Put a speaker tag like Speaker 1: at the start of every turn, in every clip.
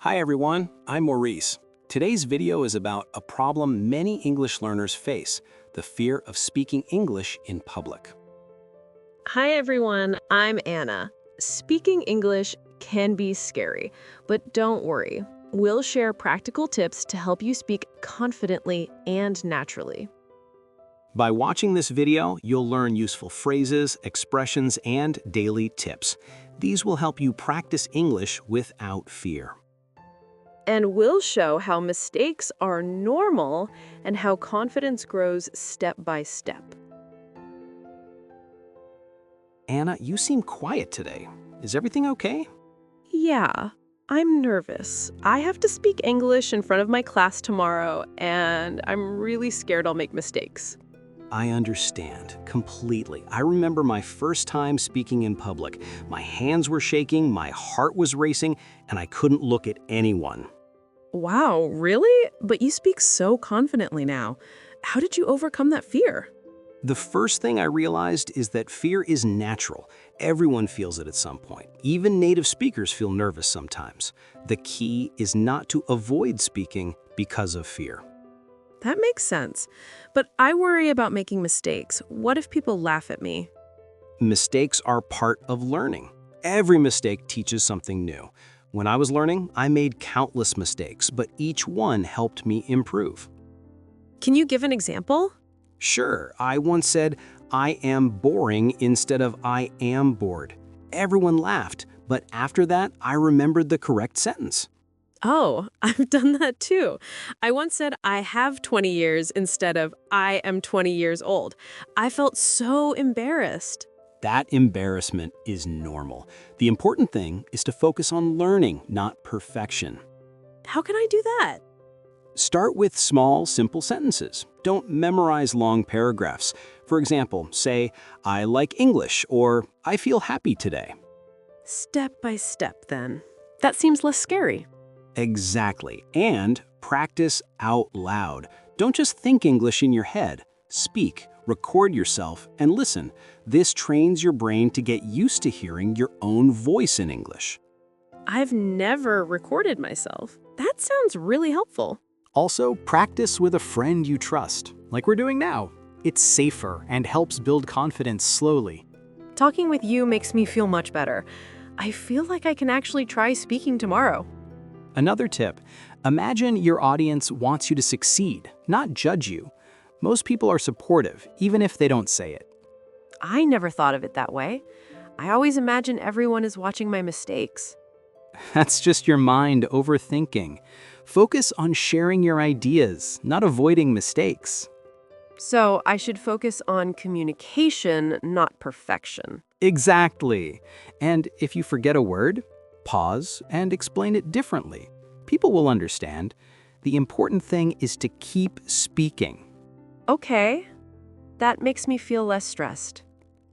Speaker 1: Hi everyone, I'm Maurice. Today's video is about a problem many English learners face, the fear of speaking English in public.
Speaker 2: Hi everyone, I'm Anna. Speaking English can be scary, but don't worry. We'll share practical tips to help you speak confidently and naturally.
Speaker 1: By watching this video, you'll learn useful phrases, expressions, and daily tips. These will help you practice English without fear.
Speaker 2: And we'll show how mistakes are normal and how confidence grows step by step.
Speaker 1: Anna, you seem quiet today. Is everything okay?
Speaker 2: Yeah, I'm nervous. I have to speak English in front of my class tomorrow, and I'm really scared I'll make mistakes.
Speaker 1: I understand completely. I remember my first time speaking in public. My hands were shaking, my heart was racing, and I couldn't look at anyone.
Speaker 2: Wow, really? But you speak so confidently now. How did you overcome that fear?
Speaker 1: The first thing I realized is that fear is natural. Everyone feels it at some point. Even native speakers feel nervous sometimes. The key is not to avoid speaking because of fear.
Speaker 2: That makes sense. But I worry about making mistakes. What if people laugh at me?
Speaker 1: Mistakes are part of learning. Every mistake teaches something new. When I was learning, I made countless mistakes, but each one helped me improve.
Speaker 2: Can you give an example?
Speaker 1: Sure, I once said, "I am boring" instead of "I am bored." Everyone laughed, but after that, I remembered the correct sentence.
Speaker 2: Oh, I've done that too. I once said I have 20 years instead of I am 20 years old. I felt so embarrassed.
Speaker 1: That embarrassment is normal. The important thing is to focus on learning, not perfection.
Speaker 2: How can I do that?
Speaker 1: Start with small, simple sentences. Don't memorize long paragraphs. For example, say, "I like English," or "I feel happy today."
Speaker 2: Step by step, then. That seems less scary.
Speaker 1: Exactly. And practice out loud. Don't just think English in your head. Speak, record yourself, and listen. This trains your brain to get used to hearing your own voice in English.
Speaker 2: I've never recorded myself. That sounds really helpful.
Speaker 3: Also, practice with a friend you trust, like we're doing now. It's safer and helps build confidence slowly.
Speaker 2: Talking with you makes me feel much better. I feel like I can actually try speaking tomorrow.
Speaker 3: Another tip, imagine your audience wants you to succeed, not judge you. Most people are supportive, even if they don't say it.
Speaker 2: I never thought of it that way. I always imagine everyone is watching my mistakes.
Speaker 3: That's just your mind overthinking. Focus on sharing your ideas, not avoiding mistakes.
Speaker 2: So I should focus on communication, not perfection.
Speaker 3: Exactly. And if you forget a word, pause and explain it differently. People will understand. The important thing is to keep speaking.
Speaker 2: Okay, that makes me feel less stressed.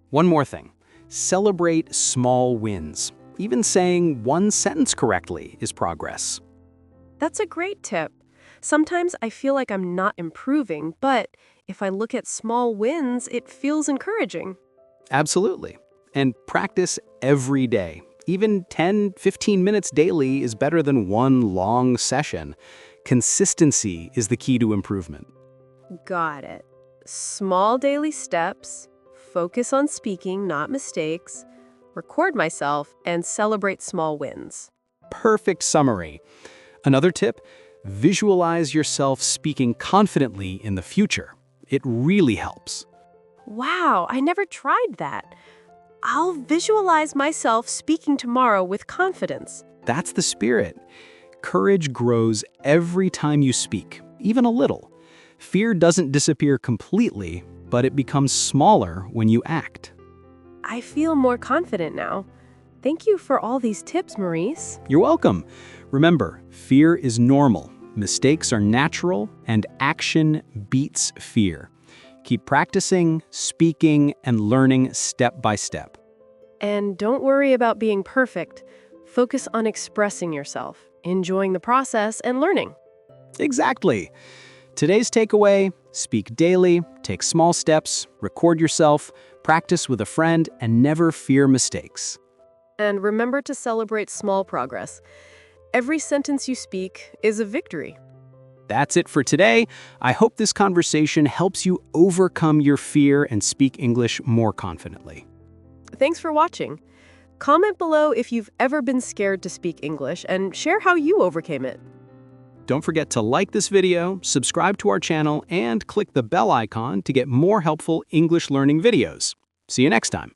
Speaker 3: One more thing. Celebrate small wins. Even saying one sentence correctly is progress.
Speaker 2: That's a great tip. Sometimes I feel like I'm not improving, but if I look at small wins, it feels encouraging.
Speaker 3: Absolutely. And practice every day. Even 10-15 minutes daily is better than one long session. Consistency is the key to improvement.
Speaker 2: Got it. Small daily steps, focus on speaking, not mistakes, record myself, and celebrate small wins.
Speaker 3: Perfect summary. Another tip, visualize yourself speaking confidently in the future. It really helps.
Speaker 2: Wow, I never tried that. I'll visualize myself speaking tomorrow with confidence.
Speaker 3: That's the spirit. Courage grows every time you speak, even a little. Fear doesn't disappear completely, but it becomes smaller when you act.
Speaker 2: I feel more confident now. Thank you for all these tips, Maurice.
Speaker 3: You're welcome. Remember, fear is normal, mistakes are natural, and action beats fear. Keep practicing, speaking, and learning step by step.
Speaker 2: And don't worry about being perfect. Focus on expressing yourself, enjoying the process, and learning.
Speaker 3: Exactly. Today's takeaway, speak daily, take small steps, record yourself, practice with a friend, and never fear mistakes.
Speaker 2: And remember to celebrate small progress. every sentence you speak is a victory.
Speaker 3: That's it for today. I hope this conversation helps you overcome your fear and speak English more confidently.
Speaker 2: Thanks for watching. Comment below if you've ever been scared to speak English and share how you overcame it.
Speaker 3: Don't forget to like this video, subscribe to our channel, and click the bell icon to get more helpful English learning videos. See you next time.